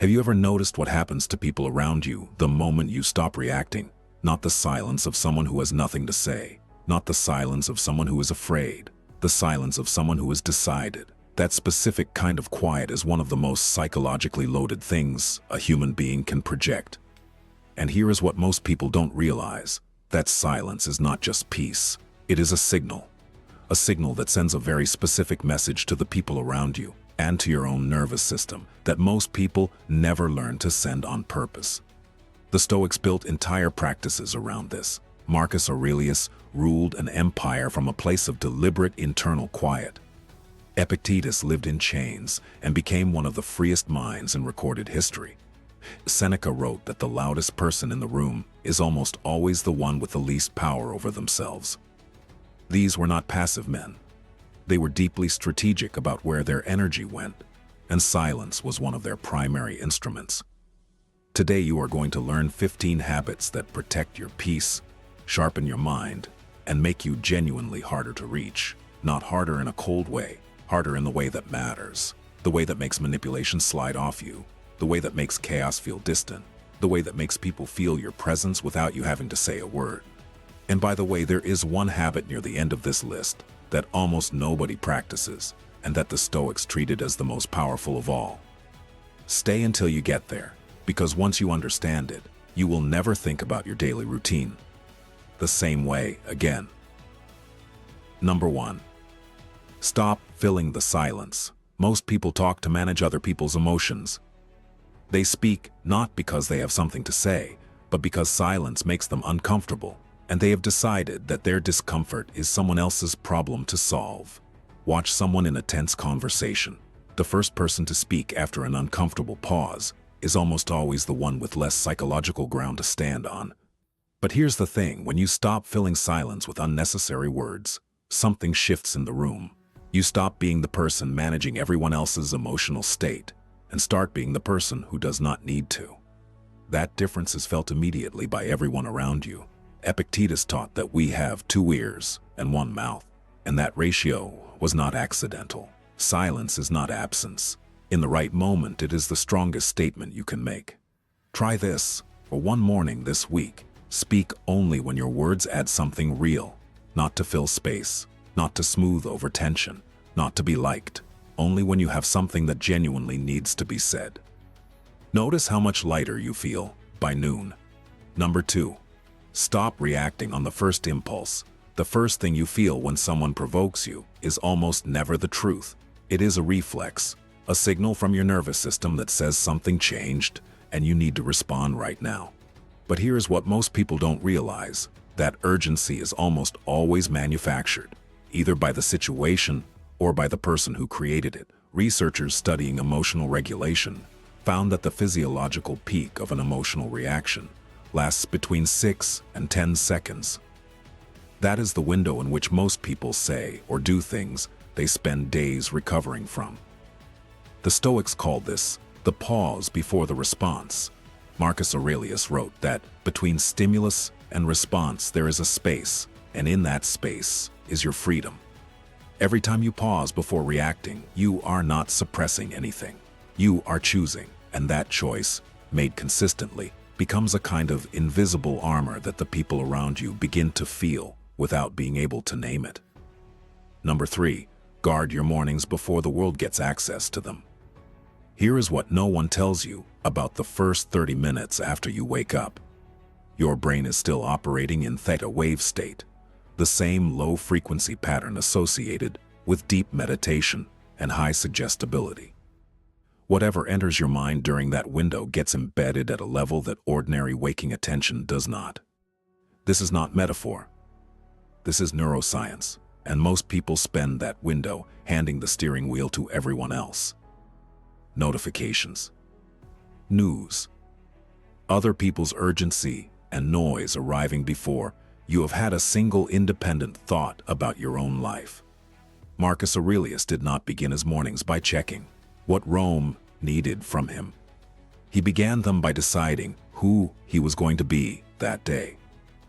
Have you ever noticed what happens to people around you the moment you stop reacting? Not the silence of someone who has nothing to say, not the silence of someone who is afraid, the silence of someone who has decided. That specific kind of quiet is one of the most psychologically loaded things a human being can project. And here is what most people don't realize. That silence is not just peace. It is a signal that sends a very specific message to the people around you and to your own nervous system that most people never learn to send on purpose. The Stoics built entire practices around this. Marcus Aurelius ruled an empire from a place of deliberate internal quiet. Epictetus lived in chains and became one of the freest minds in recorded history. Seneca wrote that the loudest person in the room is almost always the one with the least power over themselves. These were not passive men. They were deeply strategic about where their energy went, and silence was one of their primary instruments. Today you are going to learn 15 habits that protect your peace, sharpen your mind, and make you genuinely harder to reach. Not harder in a cold way, harder in the way that matters, the way that makes manipulation slide off you, the way that makes chaos feel distant, the way that makes people feel your presence without you having to say a word. And by the way, there is one habit near the end of this list that almost nobody practices, and that the Stoics treated as the most powerful of all. Stay until you get there, because once you understand it, you will never think about your daily routine the same way again. Number 1. Stop filling the silence. Most people talk to manage other people's emotions. They speak not because they have something to say, but because silence makes them uncomfortable, and they have decided that their discomfort is someone else's problem to solve. Watch someone in a tense conversation. The first person to speak after an uncomfortable pause is almost always the one with less psychological ground to stand on. But here's the thing, when you stop filling silence with unnecessary words, something shifts in the room. You stop being the person managing everyone else's emotional state and start being the person who does not need to. That difference is felt immediately by everyone around you. Epictetus taught that we have 2 ears and 1 mouth, and that ratio was not accidental. Silence is not absence. In the right moment, it is the strongest statement you can make. Try this for one morning this week. Speak only when your words add something real, not to fill space, not to smooth over tension, not to be liked, only when you have something that genuinely needs to be said. Notice how much lighter you feel by noon. Number 2. Stop reacting on the first impulse. The first thing you feel when someone provokes you is almost never the truth. It is a reflex, a signal from your nervous system that says something changed and you need to respond right now. But here's what most people don't realize. That urgency is almost always manufactured, either by the situation or by the person who created it. Researchers studying emotional regulation found that the physiological peak of an emotional reaction lasts between 6 and 10 seconds. That is the window in which most people say or do things they spend days recovering from. The Stoics called this the pause before the response. Marcus Aurelius wrote that between stimulus and response there is a space, and in that space is your freedom. Every time you pause before reacting, you are not suppressing anything. You are choosing, and that choice, made consistently, becomes a kind of invisible armor that the people around you begin to feel without being able to name it. Number 3. Guard your mornings before the world gets access to them. Here is what no one tells you about the first 30 minutes after you wake up. Your brain is still operating in theta wave state, the same low-frequency pattern associated with deep meditation and high suggestibility. Whatever enters your mind during that window gets embedded at a level that ordinary waking attention does not. This is not metaphor. This is neuroscience, and most people spend that window handing the steering wheel to everyone else. Notifications, news, other people's urgency and noise arriving before you have had a single independent thought about your own life. Marcus Aurelius did not begin his mornings by checking what Rome needed from him. He began them by deciding who he was going to be that day.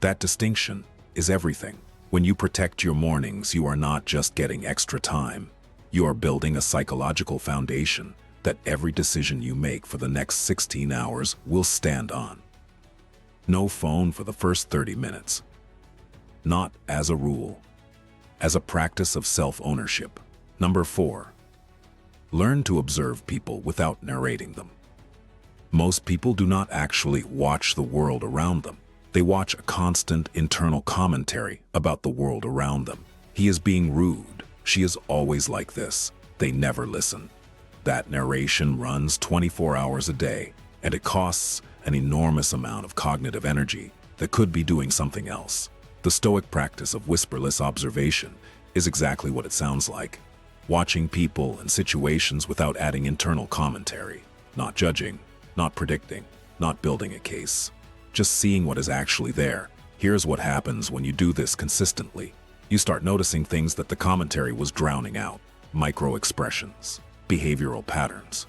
That distinction is everything. When you protect your mornings, you are not just getting extra time. You are building a psychological foundation that every decision you make for the next 16 hours will stand on. No phone for the first 30 minutes. Not as a rule, as a practice of self-ownership. Number 4. Learn to observe people without narrating them. Most people do not actually watch the world around them. They watch a constant internal commentary about the world around them. He is being rude. She is always like this. They never listen. That narration runs 24 hours a day, and it costs an enormous amount of cognitive energy that could be doing something else. The Stoic practice of whisperless observation is exactly what it sounds like. Watching people and situations without adding internal commentary, not judging, not predicting, not building a case, just seeing what is actually there. Here's what happens when you do this consistently. You start noticing things that the commentary was drowning out. Micro-expressions, behavioral patterns,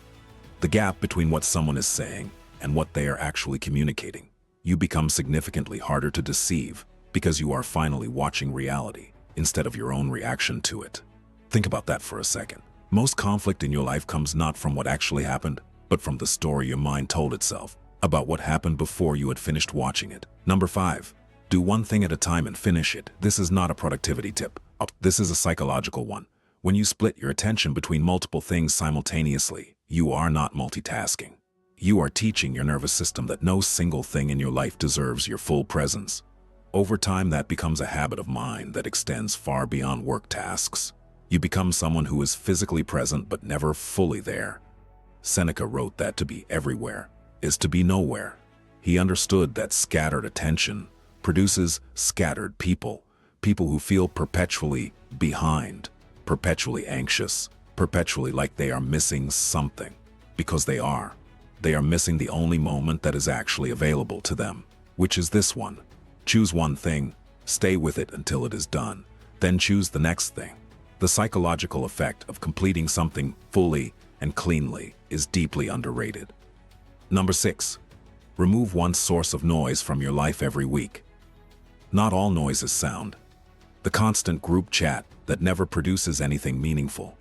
the gap between what someone is saying and what they are actually communicating. You become significantly harder to deceive because you are finally watching reality instead of your own reaction to it. Think about that for a second. Most conflict in your life comes not from what actually happened, but from the story your mind told itself about what happened before you had finished watching it. Number 5. Do one thing at a time and finish it. This is not a productivity tip. This is a psychological one. When you split your attention between multiple things simultaneously, you are not multitasking. You are teaching your nervous system that no single thing in your life deserves your full presence. Over time, that becomes a habit of mind that extends far beyond work tasks. You become someone who is physically present but never fully there. Seneca wrote that to be everywhere is to be nowhere. He understood that scattered attention produces scattered people, people who feel perpetually behind, perpetually anxious, perpetually like they are missing something, because they are. They are missing the only moment that is actually available to them, which is this one. Choose one thing, stay with it until it is done, then choose the next thing. The psychological effect of completing something fully and cleanly is deeply underrated. Number 6. Remove one source of noise from your life every week. Not all noise is sound. The constant group chat that never produces anything meaningful.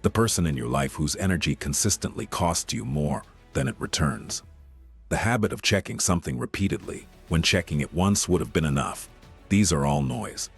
The person in your life whose energy consistently costs you more than it returns. The habit of checking something repeatedly when checking it once would have been enough. These are all noise,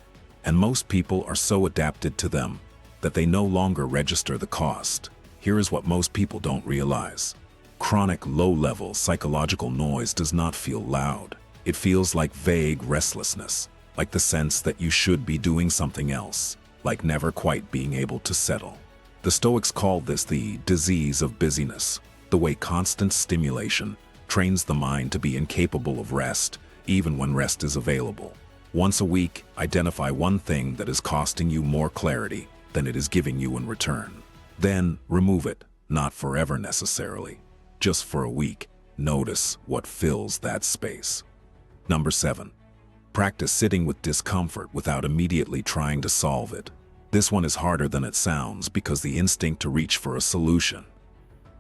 and most people are so adapted to them that they no longer register the cost. Here is what most people don't realize. Chronic low-level psychological noise does not feel loud. It feels like vague restlessness, like the sense that you should be doing something else, like never quite being able to settle. The Stoics called this the disease of busyness, the way constant stimulation trains the mind to be incapable of rest, even when rest is available. Once a week, identify one thing that is costing you more clarity than it is giving you in return. Then remove it, not forever necessarily, just for a week. Notice what fills that space. Number 7. Practice sitting with discomfort without immediately trying to solve it. This one is harder than it sounds because the instinct to reach for a solution.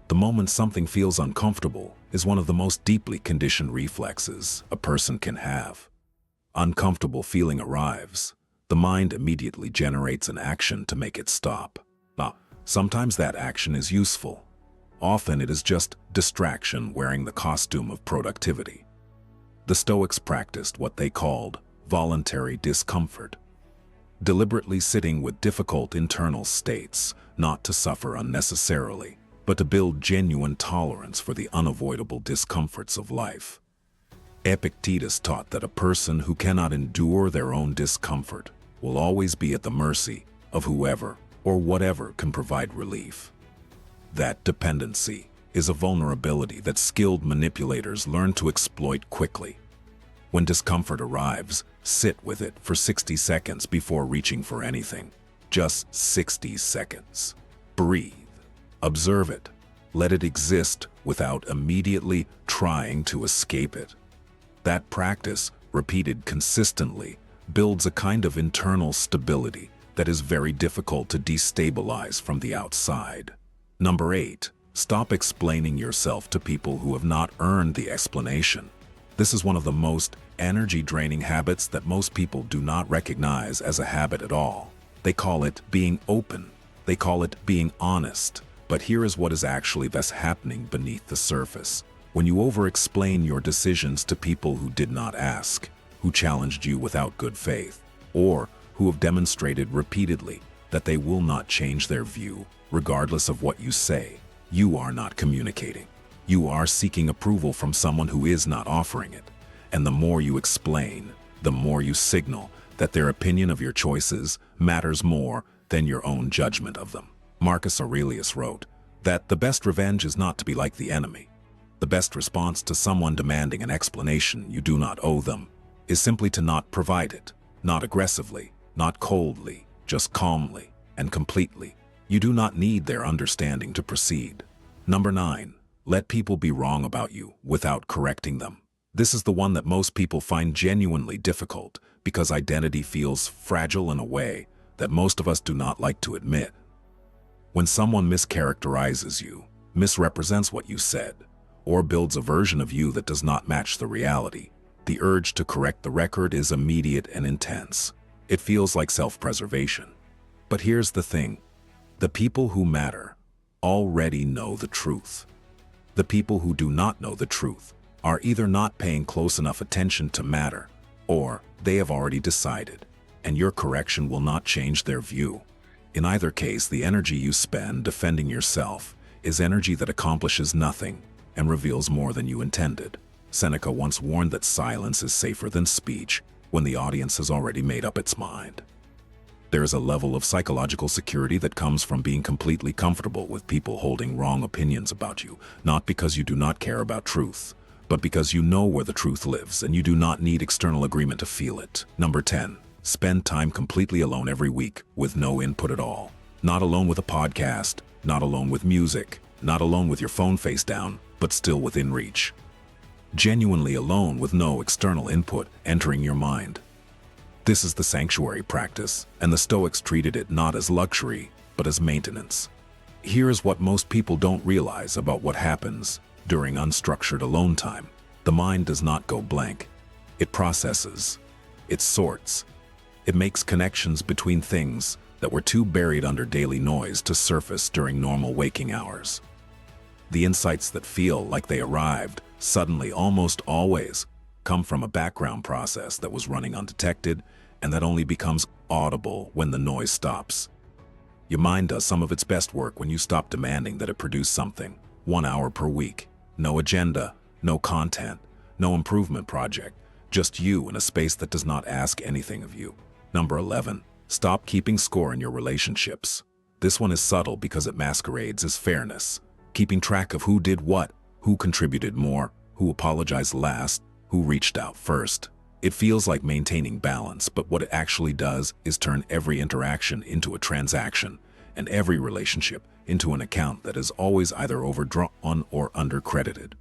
The moment something feels uncomfortable is one of the most deeply conditioned reflexes a person can have. Uncomfortable feeling arrives. The mind immediately generates an action to make it stop. Now, sometimes that action is useful. Often it is just distraction wearing the costume of productivity. The Stoics practiced what they called voluntary discomfort, deliberately sitting with difficult internal states, not to suffer unnecessarily, but to build genuine tolerance for the unavoidable discomforts of life. Epictetus taught that a person who cannot endure their own discomfort will always be at the mercy of whoever or whatever can provide relief. That dependency is a vulnerability that skilled manipulators learn to exploit quickly. When discomfort arrives, sit with it for 60 seconds before reaching for anything. Just 60 seconds. Breathe. Observe it. Let it exist without immediately trying to escape it. That practice, repeated consistently, builds a kind of internal stability that is very difficult to destabilize from the outside. Number 8. Stop explaining yourself to people who have not earned the explanation. This is one of the most energy-draining habits that most people do not recognize as a habit at all. They call it being open. They call it being honest. But here is what is actually thus happening beneath the surface. When you over-explain your decisions to people who did not ask, who challenged you without good faith, or who have demonstrated repeatedly that they will not change their view, regardless of what you say, you are not communicating. You are seeking approval from someone who is not offering it. And the more you explain, the more you signal that their opinion of your choices matters more than your own judgment of them. Marcus Aurelius wrote that the best revenge is not to be like the enemy. The best response to someone demanding an explanation you do not owe them is simply to not provide it, not aggressively, not coldly, just calmly and completely. You do not need their understanding to proceed. Number 9. Let people be wrong about you without correcting them. This is the one that most people find genuinely difficult because identity feels fragile in a way that most of us do not like to admit. When someone mischaracterizes you, misrepresents what you said, or builds a version of you that does not match the reality, the urge to correct the record is immediate and intense. It feels like self-preservation. But here's the thing. The people who matter already know the truth. The people who do not know the truth are either not paying close enough attention to matter, or they have already decided, and your correction will not change their view. In either case, the energy you spend defending yourself is energy that accomplishes nothing and reveals more than you intended. Seneca once warned that silence is safer than speech when the audience has already made up its mind. There is a level of psychological security that comes from being completely comfortable with people holding wrong opinions about you, not because you do not care about truth, but because you know where the truth lives and you do not need external agreement to feel it. Number 10. Spend time completely alone every week with no input at all. Not alone with a podcast, not alone with music, not alone with your phone face down, but still within reach. Genuinely alone with no external input entering your mind. This is the sanctuary practice, and the Stoics treated it not as luxury, but as maintenance. Here is what most people don't realize about what happens during unstructured alone time. The mind does not go blank. It processes. It sorts. It makes connections between things that were too buried under daily noise to surface during normal waking hours. The insights that feel like they arrived suddenly almost always come from a background process that was running undetected and that only becomes audible when the noise stops. Your mind does some of its best work when you stop demanding that it produce something. 1 hour per week. No agenda, no content, no improvement project. Just you in a space that does not ask anything of you. Number 11. Stop keeping score in your relationships. This one is subtle because it masquerades as fairness. Keeping track of who did what, who contributed more, who apologized last, who reached out first. It feels like maintaining balance, but what it actually does is turn every interaction into a transaction, and every relationship into an account that is always either overdrawn or undercredited.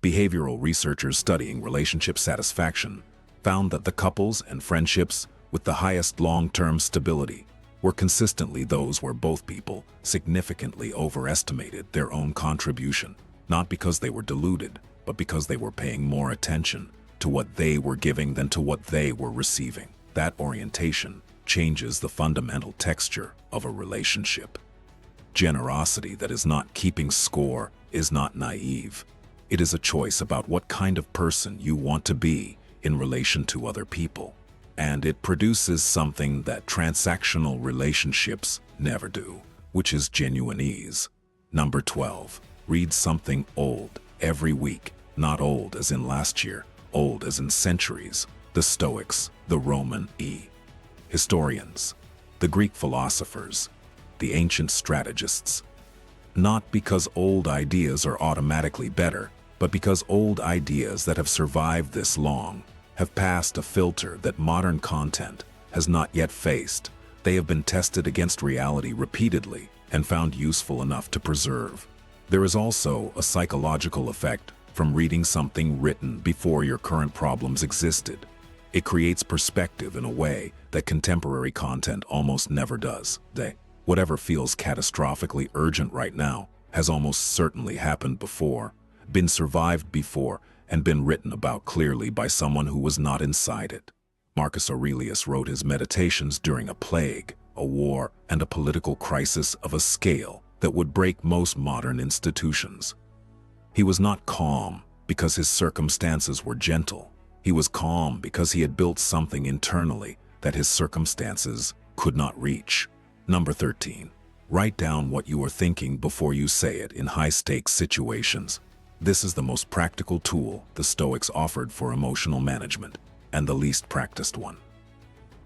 Behavioral researchers studying relationship satisfaction found that the couples and friendships with the highest long-term stability were consistently those where both people significantly overestimated their own contribution, not because they were deluded, but because they were paying more attention to what they were giving than to what they were receiving. That orientation changes the fundamental texture of a relationship. Generosity that is not keeping score is not naive. It is a choice about what kind of person you want to be in relation to other people. And it produces something that transactional relationships never do, which is genuine ease. Number 12. Read something old every week. Not old as in last year, old as in centuries. The Stoics, the Roman historians, the Greek philosophers, the ancient strategists. Not because old ideas are automatically better, but because old ideas that have survived this long have passed a filter that modern content has not yet faced. They have been tested against reality repeatedly and found useful enough to preserve. There is also a psychological effect from reading something written before your current problems existed. It creates perspective in a way that contemporary content almost never does. Whatever feels catastrophically urgent right now has almost certainly happened before, been survived before, and been written about clearly by someone who was not inside it. Marcus Aurelius wrote his meditations during a plague, a war, and a political crisis of a scale that would break most modern institutions. He was not calm because his circumstances were gentle. He was calm because he had built something internally that his circumstances could not reach. Number 13. Write down what you are thinking before you say it in high-stakes situations. This is the most practical tool the Stoics offered for emotional management, and the least practiced one.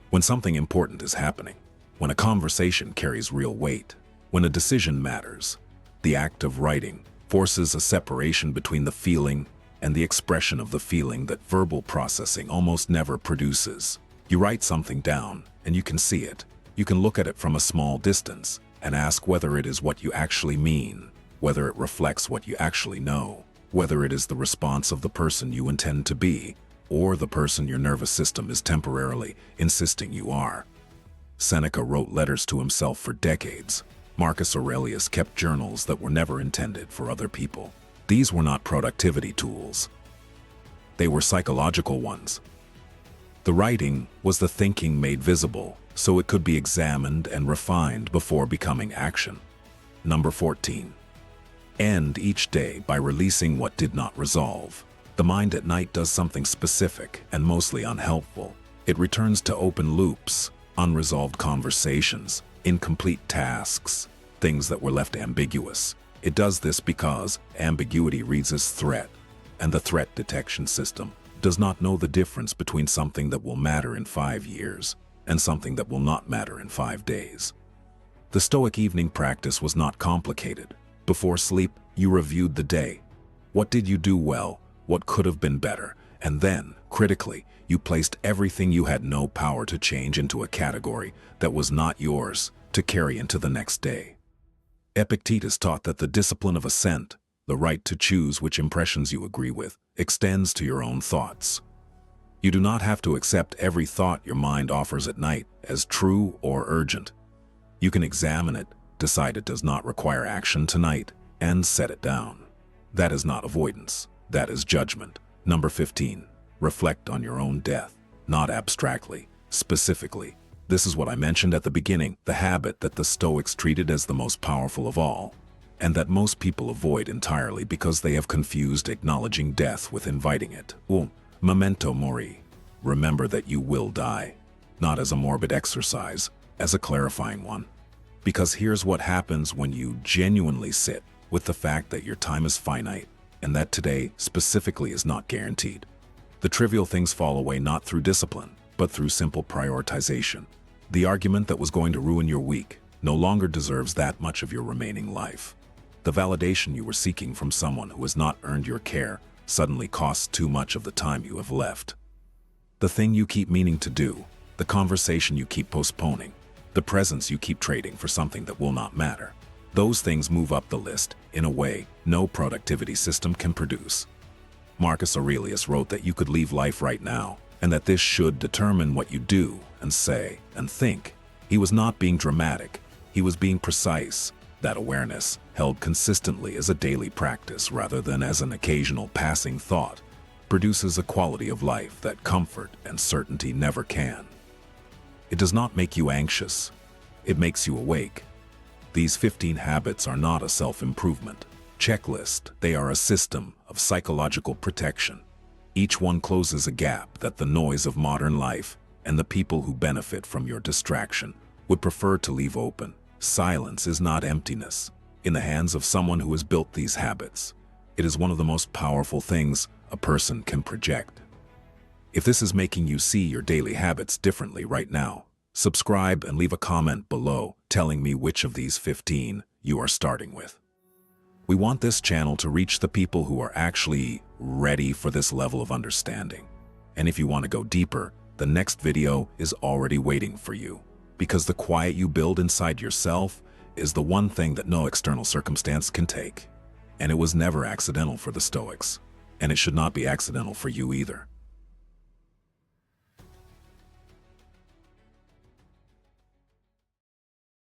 When something important is happening, when a conversation carries real weight, when a decision matters, the act of writing forces a separation between the feeling and the expression of the feeling that verbal processing almost never produces. You write something down, and you can see it. You can look at it from a small distance and ask whether it is what you actually mean, whether it reflects what you actually know, whether it is the response of the person you intend to be, or the person your nervous system is temporarily insisting you are. Seneca wrote letters to himself for decades. Marcus Aurelius kept journals that were never intended for other people. These were not productivity tools. They were psychological ones. The writing was the thinking made visible, so it could be examined and refined before becoming action. Number 14. End each day by releasing what did not resolve. The mind at night does something specific and mostly unhelpful. It returns to open loops, unresolved conversations, incomplete tasks, things that were left ambiguous. It does this because ambiguity reads as threat, and the threat detection system does not know the difference between something that will matter in 5 years and something that will not matter in 5 days. The Stoic evening practice was not complicated. Before sleep, you reviewed the day. What did you do well? What could have been better? And then, critically, you placed everything you had no power to change into a category that was not yours to carry into the next day. Epictetus taught that the discipline of assent, the right to choose which impressions you agree with, extends to your own thoughts. You do not have to accept every thought your mind offers at night as true or urgent. You can examine it, decide it does not require action tonight, and set it down. That is not avoidance. That is judgment. Number 15. Reflect on your own death, not abstractly, specifically. This is what I mentioned at the beginning, the habit that the Stoics treated as the most powerful of all, and that most people avoid entirely because they have confused acknowledging death with inviting it. Memento mori. Remember that you will die, not as a morbid exercise, as a clarifying one. Because here's what happens when you genuinely sit with the fact that your time is finite, and that today specifically is not guaranteed. The trivial things fall away not through discipline, but through simple prioritization. The argument that was going to ruin your week no longer deserves that much of your remaining life. The validation you were seeking from someone who has not earned your care suddenly costs too much of the time you have left. The thing you keep meaning to do, the conversation you keep postponing, the presence you keep trading for something that will not matter. Those things move up the list in a way no productivity system can produce. Marcus Aurelius wrote that you could leave life right now, and that this should determine what you do and say and think. He was not being dramatic, he was being precise. That awareness, held consistently as a daily practice rather than as an occasional passing thought, produces a quality of life that comfort and certainty never can. It does not make you anxious, it makes you awake. These 15 habits are not a self-improvement checklist, they are a system of psychological protection. Each one closes a gap that the noise of modern life and the people who benefit from your distraction would prefer to leave open. Silence is not emptiness. In the hands of someone who has built these habits, it is one of the most powerful things a person can project. If this is making you see your daily habits differently right now, subscribe and leave a comment below telling me which of these 15 you are starting with. We want this channel to reach the people who are actually ready for this level of understanding. And if you want to go deeper, the next video is already waiting for you. Because the quiet you build inside yourself is the one thing that no external circumstance can take. And it was never accidental for the Stoics. And it should not be accidental for you either.